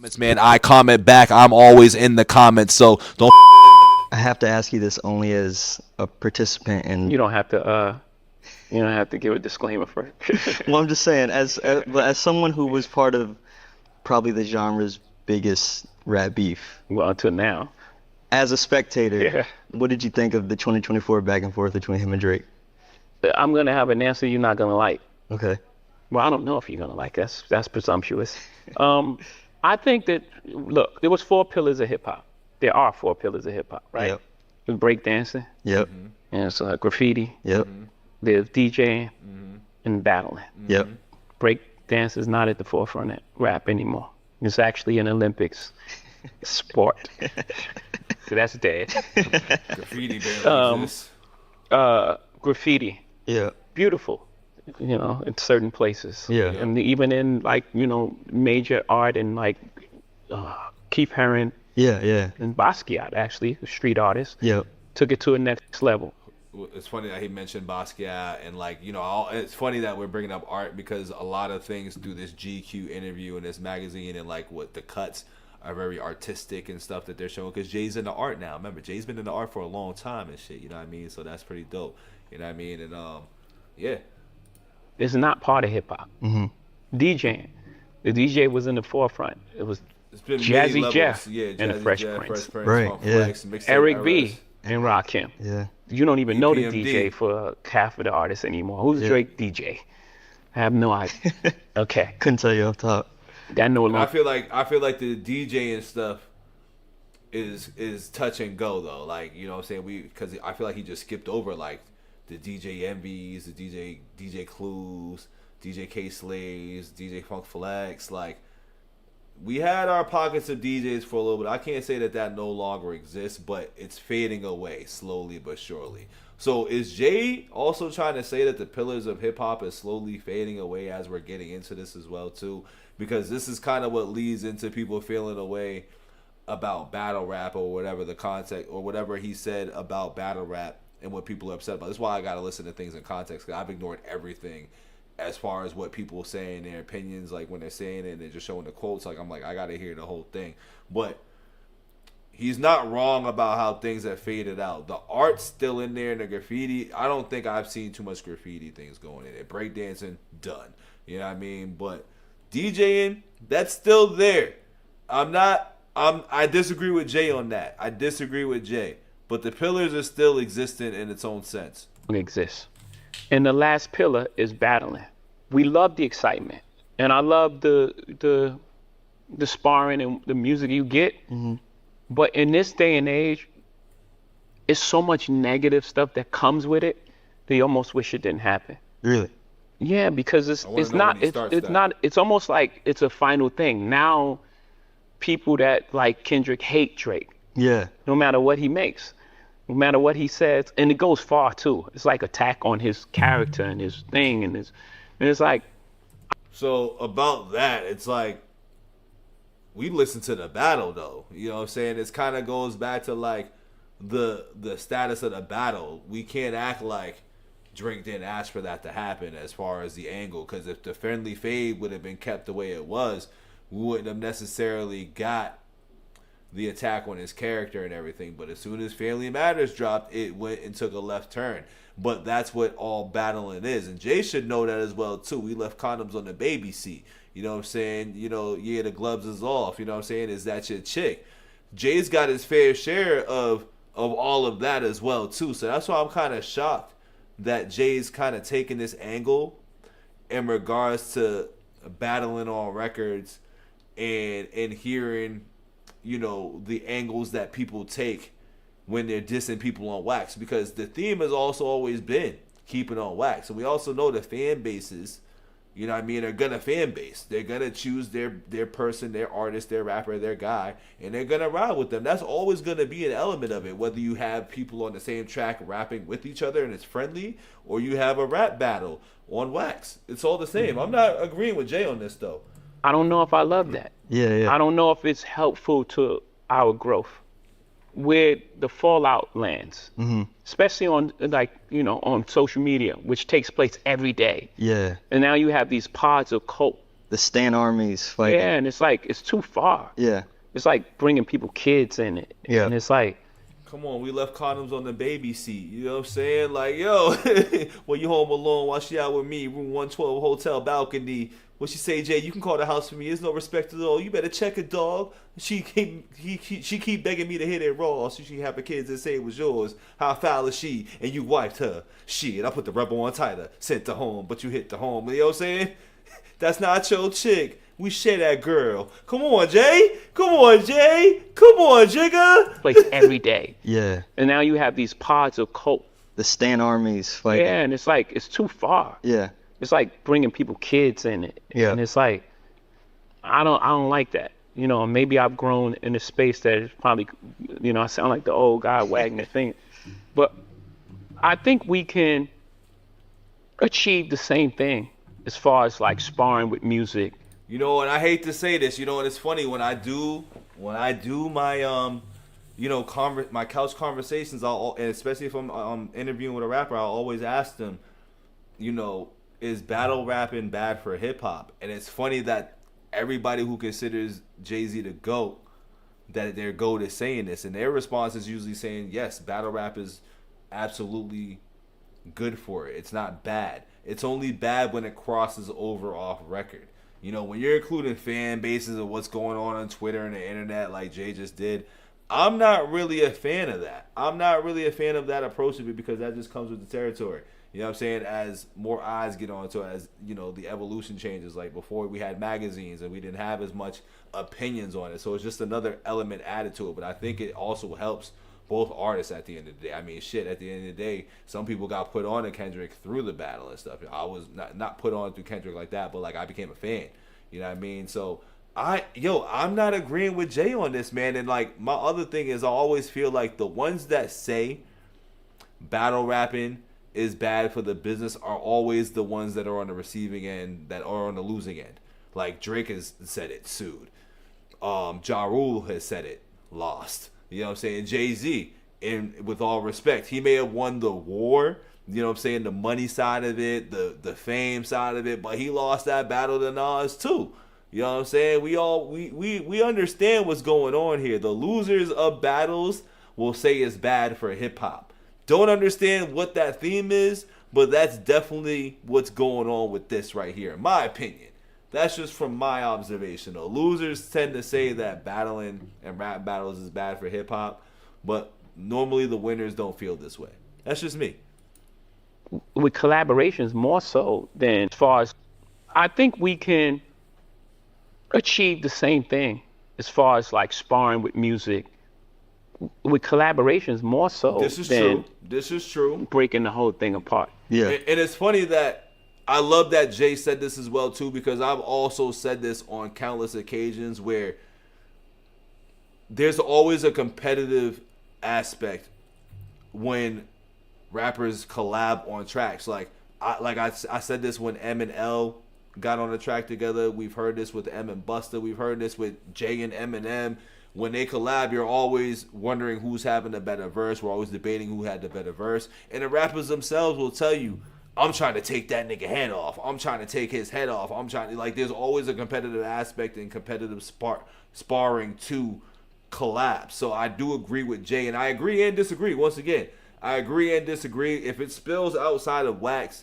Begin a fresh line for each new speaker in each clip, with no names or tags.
comments, man. I comment back. I'm always in the comments, so don't.
I have to ask you this only as a participant in.
You don't have to. You don't have to give a disclaimer first.
Well, I'm just saying, as someone who was part of probably the genre's biggest rap beef,
Well, until now.
as a spectator,
Yeah.
what did you think of the 2024 back and forth between him and Drake?
I'm gonna have an answer you're not gonna like.
Okay.
Well, I don't know if you're gonna like. That's presumptuous. I think that look, there was 4 pillars of hip hop. There are 4 pillars of hip hop, right?
Yep.
There's breakdancing,
Yep.
and it's graffiti.
Yep.
There's DJing and battling.
Yep.
Break dance is not at the forefront of rap anymore. It's actually an Olympics sport. So that's dead.
Graffiti barely exists.
Graffiti,
Yeah.
beautiful, in certain places.
Yeah.
And even in major art and like Keith Haring
Yeah. Yeah.
and Basquiat, actually, a street artist,
Yep.
took it to a next level.
It's funny that he mentioned Basquiat and it's funny that we're bringing up art because a lot of things through this GQ interview and this magazine and like what the cuts are very artistic and stuff that they're showing because Jay's into art now. Remember, Jay's been into art for a long time and shit. You know what I mean? So that's pretty dope. You know what I mean? And yeah.
It's not part of hip hop. DJing, the DJ was in the forefront. It was
It's been many
Jazzy
levels.
Jeff
Yeah,
and the
Jazzy
Fresh
Jeff,
Prince.
Fresh Prince,
Right,
Funk
yeah.
Flex, Mixtape
Eric B.
Eras.
and Rakim.
Yeah.
You don't even know the
EPMD.
DJ for half of the artists anymore. Who's
Yeah.
Drake DJ? I have no idea. Okay,
Couldn't tell you off top.
that no
I
longer.
feel like the DJ and stuff is touch and go though. Like, you know what I'm saying? Because I feel like he just skipped over like the DJ Envies, the DJ Clues, DJ K Slaves, DJ Funk Flex. Like, we had our pockets of DJs for a little bit. I can't say that no longer exists, but it's fading away slowly but surely. So is Jay also trying to say that the pillars of hip hop is slowly fading away as we're getting into this as well too? Because this is kind of what leads into people feeling away about battle rap or whatever the context or whatever he said about battle rap and what people are upset about. That's why I gotta listen to things in context because I've ignored everything as far as what people say in their opinions, like when they're saying it and they're just showing the quotes. Like, I'm like, I gotta hear the whole thing. But he's not wrong about how things have faded out. The art's still in there and the graffiti. I don't think I've seen too much graffiti things going in there. Breakdancing, done. You know what I mean? But DJing, that's still there. I disagree with Jay on that. I disagree with Jay. But the pillars are still existent in its own sense.
Exists. And the last pillar is battling. We love the excitement, and I love the sparring and the music you get. But in this day and age, it's so much negative stuff that comes with it that you almost wish it didn't happen.
Really?
Yeah, because it's
wanna know
not
when he
it's
starts
it's
that.
not it's almost like it's a final thing. Now people that like Kendrick hate Drake,
Yeah.
no matter what he makes, no matter what he says, and it goes far too. It's like attack on his character and his thing and it's like
So about that, it's like we listen to the battle though. You know what I'm saying? It kind of goes back to like the status of the battle. We can't act like Drake didn't ask for that to happen as far as the angle, because if the friendly fade would have been kept the way it was, we wouldn't have necessarily got the attack on his character and everything. But as soon as Family Matters dropped, it went and took a left turn. But that's what all battling is. And Jay should know that as well, too. We left condoms on the baby seat. You know what I'm saying? You know, yeah, the gloves is off. You know what I'm saying? Is that your chick? Jay's got his fair share of all of that as well, too. So that's why I'm kind of shocked that Jay's kind of taking this angle in regards to battling on records and hearing, you know, the angles that people take when they're dissing people on wax, because the theme has also always been keeping on wax. And we also know the fan bases, you know what I mean, are gonna fan base. They're gonna choose their person, their artist, their rapper, their guy, and they're gonna ride with them. That's always gonna be an element of it, whether you have people on the same track rapping with each other and it's friendly, or you have a rap battle on wax. It's all the same. I'm not agreeing with Jay on this though.
I don't know if I love that.
Yeah.
I don't know if it's helpful to our growth where the fallout lands, especially on on social media, which takes place every day.
Yeah.
And now you have these pods of cult
The Stan Army's fighting.
Yeah, and it's like it's too far.
Yeah.
It's like bringing people kids in it.
Yeah.
And it's like,
Come on, we left condoms on the baby seat. You know what I'm saying? Like, yo, when you home alone while she out with me, room 112 hotel balcony. What she say, Jay? You can call the house for me. There's no respect at all. You better check it, dog. She keep begging me to hit it raw so she can have her kids and say it was yours. How foul is she? And you wiped her. Shit, I put the rubber on tighter. Sent her home, but you hit the home. You know what I'm saying? That's not your chick. We share that girl. Come on, Jay. Come on, Jay. Come on, Jigga.
place every day.
Yeah.
And now you have these pods of coke.
The Stan Army's fighting.
Yeah, and it's like it's too far.
Yeah.
It's like bringing people kids in it.
Yeah.
And it's like, I don't like that. You know, maybe I've grown in a space that is probably, you know, I sound like the old guy wagging the finger. But I think we can achieve the same thing as far as like sparring with music.
You know, and I hate to say this, you know, and it's funny when I do my you know, my couch conversations, and especially if I'm interviewing with a rapper, I'll always ask them, you know, is battle rapping bad for hip hop? And it's funny that everybody who considers Jay-Z the GOAT, that their GOAT is saying this, and their response is usually saying, yes, battle rap is absolutely good for it. It's not bad. It's only bad when it crosses over off record. You know, when you're including fan bases of what's going on Twitter and the internet like Jay just did, I'm not really a fan of that. I'm not really a fan of that approach of it because that just comes with the territory. You know what I'm saying? As more eyes get onto it, as, you know, the evolution changes. Like before we had magazines and we didn't have as much opinions on it. So it's just another element added to it. But I think it also helps both artists at the end of the day. I mean, shit, at the end of the day, some people got put on to Kendrick through the battle and stuff. I was not put on through Kendrick like that, but like I became a fan. You know what I mean? So I'm not agreeing with Jay on this, man. And like my other thing is I always feel like the ones that say battle rapping is bad for the business are always the ones that are on the receiving end, that are on the losing end. Like Drake has said it, sued. Ja Rule has said it, lost. You know what I'm saying? Jay-Z, and with all respect, he may have won the war, you know what I'm saying, the money side of it, the fame side of it, but he lost that battle to Nas too. You know what I'm saying? We understand what's going on here. The losers of battles will say it's bad for hip hop. Don't understand what that theme is, but that's definitely what's going on with this right here, in my opinion. That's just from my observation. The losers tend to say that battling and rap battles is bad for hip hop, but normally the winners don't feel this way. That's just me.
With collaborations more so than as far as, I think we can achieve the same thing as far as like sparring with music. With collaborations more so
This is
than
true. This is true.
breaking the whole thing apart.
Yeah.
And it's funny that I love that Jay said this as well too, because I've also said this on countless occasions where there's always a competitive aspect when rappers collab on tracks. Like I said this when M and L got on a track together. We've heard this with M and Busta. We've heard this with Jay and Eminem. When they collab, you're always wondering who's having the better verse. We're always debating who had the better verse. And the rappers themselves will tell you, I'm trying to take that nigga head off. I'm trying to take his head off. I'm trying to, like, there's always a competitive aspect and competitive sparring to collab. So I do agree with Jay, and I agree and disagree. Once again, I agree and disagree. If it spills outside of wax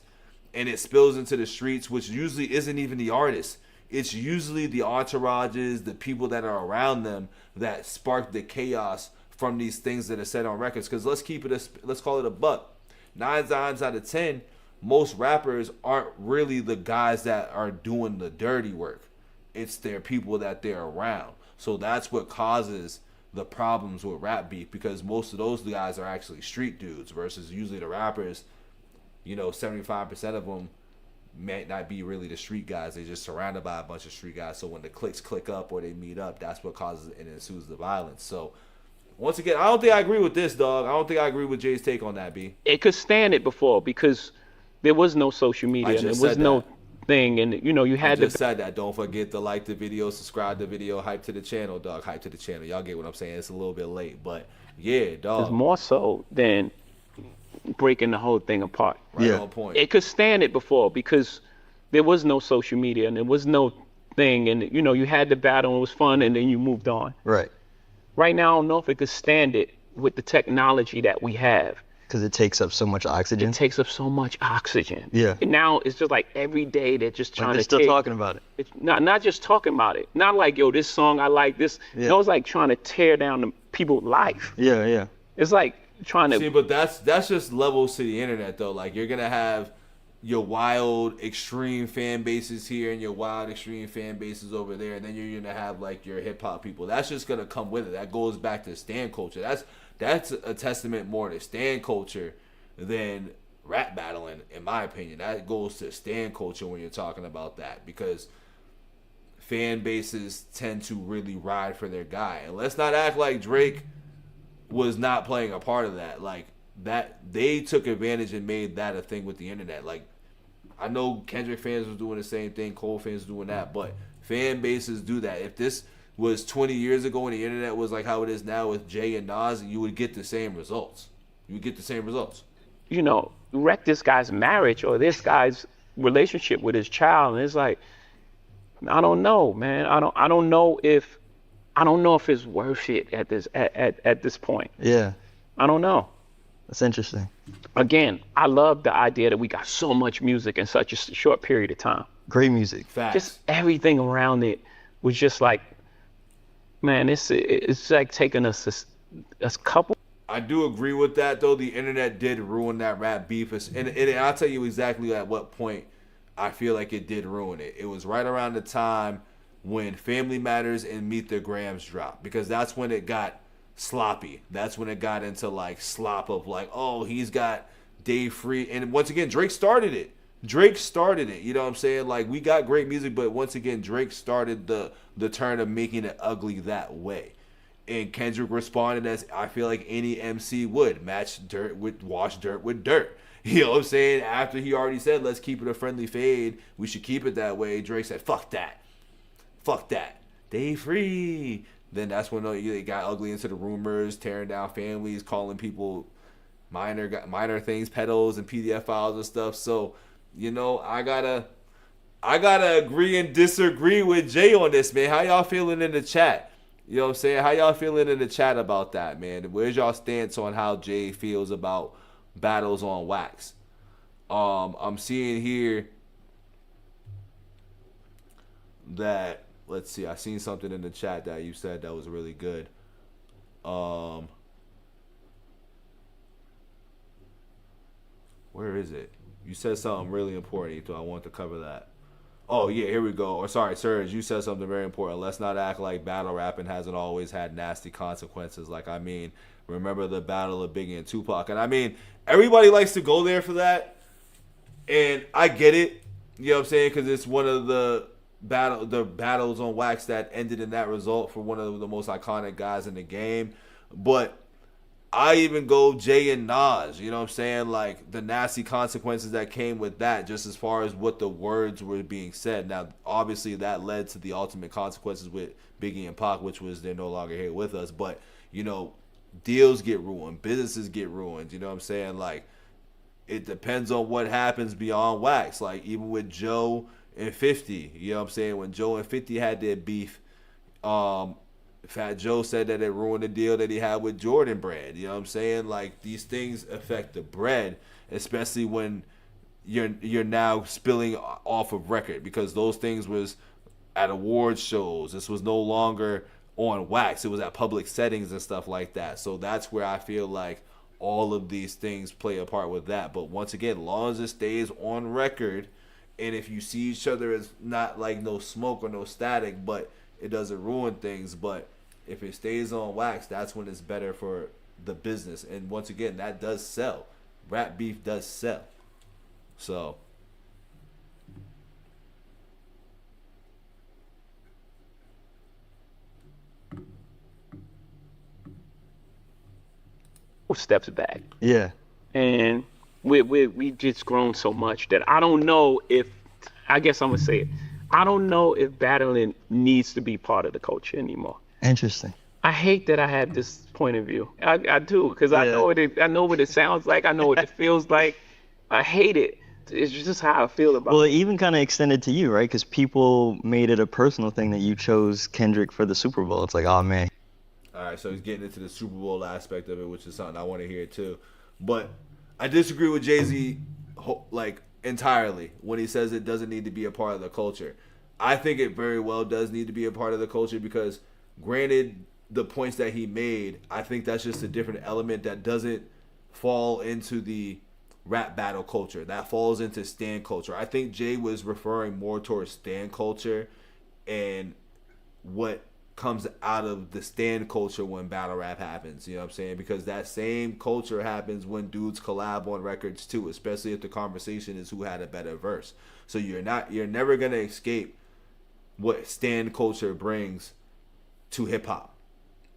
and it spills into the streets, which usually isn't even the artist, it's usually the entourages, the people that are around them that spark the chaos from these things that are said on records. Because let's call it a buck. 9 times out of 10, most rappers aren't really the guys that are doing the dirty work. It's their people that they're around. So that's what causes the problems with rap beef, because most of those guys are actually street dudes versus usually the rappers, 75% of them may not be really the street guys. They're just surrounded by a bunch of street guys. So when the cliques click up or they meet up, that's what causes and ensues the violence. So once again, I don't think I agree with this, dog. I don't think I agree with Jay's take on that, B.
It could stand it before because there was no social media. There was no thing, and you had
to said that. Don't forget to like the video, subscribe to the video, hype to the channel, dog. Hype to the channel. Y'all get what I'm saying? It's a little bit late, but yeah, dog.
It's more so than breaking the whole thing apart.
Right on point.
It could stand it before because there was no social media and there was no thing, and you know, you had the battle and it was fun, and then you moved on.
Right.
Right now, I don't know if it could stand it with the technology that we have.
Because it takes up so much oxygen.
It takes up so much oxygen.
Yeah.
And now it's just like every day they're just
Like
trying
they're
to
still
take,
talking about it.
It's not just talking about it. Not like, yo, this song I like this.
Yeah.
No, it's like trying to tear down the people's life.
Yeah, yeah.
It's like trying to.
See, but that's just levels to the internet though. Like you're gonna have your wild extreme fan bases here and your wild extreme fan bases over there, and then you're gonna have like your hip hop people. That's just gonna come with it. That goes back to stan culture. That's a testament more to stan culture than rap battling, in my opinion. That goes to stan culture when you're talking about that, because fan bases tend to really ride for their guy. And let's not act like Drake was not playing a part of that. Like that, they took advantage and made that a thing with the internet. Like I know Kendrick fans was doing the same thing, Cole fans doing that, but fan bases do that. If this was 20 years ago when the internet was like how it is now with Jay and Nas, you would get the same results. You would get the same results.
You know, wreck this guy's marriage or this guy's relationship with his child, and it's like, I don't know, man. I don't know if it's worth it at this point.
Yeah.
I don't know.
That's interesting.
Again, I love the idea that we got so much music in such a short period of time.
Great music.
Facts.
Just everything around it was just like, man, it's like taking us a couple.
I do agree with that, though. The internet did ruin that rap beef. And I'll tell you exactly at what point I feel like it did ruin it. It was right around the time when Family Matters and Meet the Grams dropped, because that's when it got sloppy. That's when it got into like slop of like, oh, he's got Dave Free. And once again, Drake started it. You know what I'm saying? Like, we got great music, but once again, Drake started the turn of making it ugly that way. And Kendrick responded as I feel like any MC would, wash dirt with dirt. You know what I'm saying? After he already said, let's keep it a friendly fade, we should keep it that way, Drake said, fuck that. They free. Then that's when it got ugly into the rumors, tearing down families, calling people minor things, pedos and PDF files and stuff. So, you know, I gotta agree and disagree with Jay on this, man. How y'all feeling in the chat? You know what I'm saying? How y'all feeling in the chat about that, man? Where's y'all stance on how Jay feels about battles on wax? I'm seeing here that, let's see, I seen something in the chat that you said that was really good. Where is it? You said something really important, so I want to cover that. Oh, yeah, here we go. Or sorry, Serge, you said something very important. Let's not act like battle rapping hasn't always had nasty consequences. Like, I mean, remember the battle of Biggie and Tupac. And I mean, everybody likes to go there for that. And I get it. You know what I'm saying? Because it's one of the battles on wax that ended in that result for one of the most iconic guys in the game. But I even go Jay and Nas, you know what I'm saying? Like, the nasty consequences that came with that, just as far as what the words were being said. Now, obviously, that led to the ultimate consequences with Biggie and Pac, which was they're no longer here with us. But, you know, deals get ruined. Businesses get ruined. You know what I'm saying? Like, it depends on what happens beyond wax. Like, even with Joe and 50, you know what I'm saying? When Joe and 50 had their beef, Fat Joe said that it ruined the deal that he had with Jordan Brand. You know what I'm saying? Like, these things affect the bread, especially when you're now spilling off of record, because those things was at awards shows. This was no longer on wax. It was at public settings and stuff like that. So that's where I feel like all of these things play a part with that. But once again, long as it stays on record, and if you see each other as not like no smoke or no static, but it doesn't ruin things. But if it stays on wax, that's when it's better for the business. And once again, that does sell. Rap beef does sell. So
steps back.
Yeah.
And we just grown so much that I don't know if, I guess I'm gonna say it, I don't know if battling needs to be part of the culture anymore.
Interesting.
I hate that I have this point of view. I do, because I know what it sounds like. I know what it feels like. I hate it. it's just how I feel about
Well, it
it.
even kind of extended to you, right? Because people made it a personal thing that you chose Kendrick for the Super Bowl. It's like, oh man.
All right, so he's getting into the Super Bowl aspect of it, which is something I want to hear too. But I disagree with Jay Z, like entirely when he says it doesn't need to be a part of the culture. I think it very well does need to be a part of the culture because, granted, the points that he made, I think that's just a different element that doesn't fall into the rap battle culture. That falls into stan culture. I think Jay was referring more towards stan culture and what comes out of the stand culture when battle rap happens. You know what I'm saying? Because that same culture happens when dudes collab on records too, especially if the conversation is who had a better verse. So you're never gonna escape what stand culture brings to hip hop.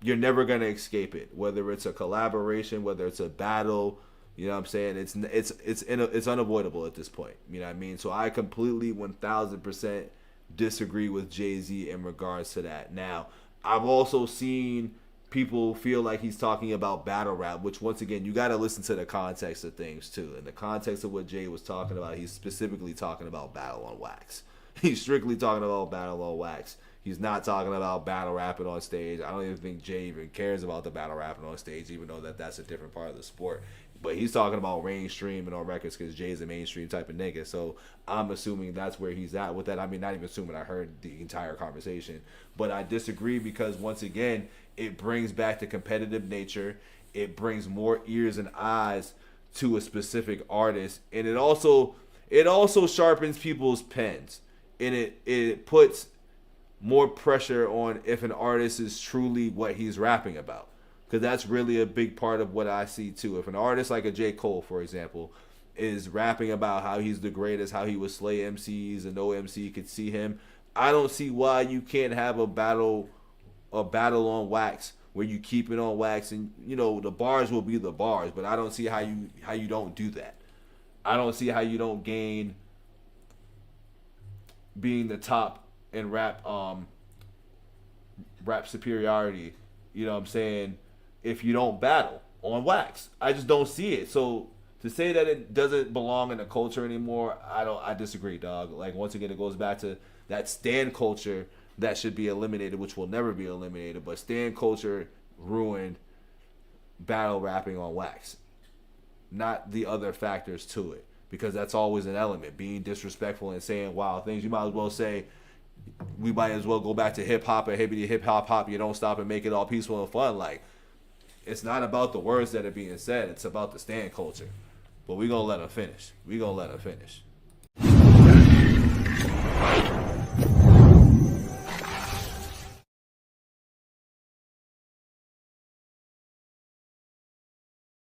You're never gonna escape it. Whether it's a collaboration, whether it's a battle, you know what I'm saying? It's unavoidable at this point. You know what I mean? So I completely 1000% disagree with Jay-Z in regards to that. Now, I've also seen people feel like he's talking about battle rap, which once again, you got to listen to the context of things too. In the context of what Jay was talking about, he's specifically talking about battle on wax. He's strictly talking about battle on wax. He's not talking about battle rapping on stage. I don't even think Jay even cares about the battle rapping on stage, even though that's a different part of the sport. But he's talking about mainstream and on records because Jay's a mainstream type of nigga. So I'm assuming that's where he's at with that. I mean, not even assuming, I heard the entire conversation. But I disagree because, once again, it brings back the competitive nature. It brings more ears and eyes to a specific artist. And it also sharpens people's pens. And it puts more pressure on if an artist is truly what he's rapping about. Because that's really a big part of what I see too. If an artist like a J. Cole, for example, is rapping about how he's the greatest, how he would slay MCs and no MC could see him, I don't see why you can't have a battle on wax where you keep it on wax and the bars will be the bars, but I don't see how you don't do that. I don't see how you don't gain being the top in rap superiority, you know what I'm saying, if you don't battle on wax. I just don't see it. So to say that it doesn't belong in the culture anymore, I disagree, dog. Like, once again, it goes back to that stand culture that should be eliminated, which will never be eliminated, but stand culture ruined battle rapping on wax, not the other factors to it, because that's always an element. Being disrespectful and saying wild things, you might as well say, we might as well go back to hip hop and hippity hip hop. You don't stop and make it all peaceful and fun. Like, it's not about the words that are being said. It's about the stand culture. But we gonna let her finish.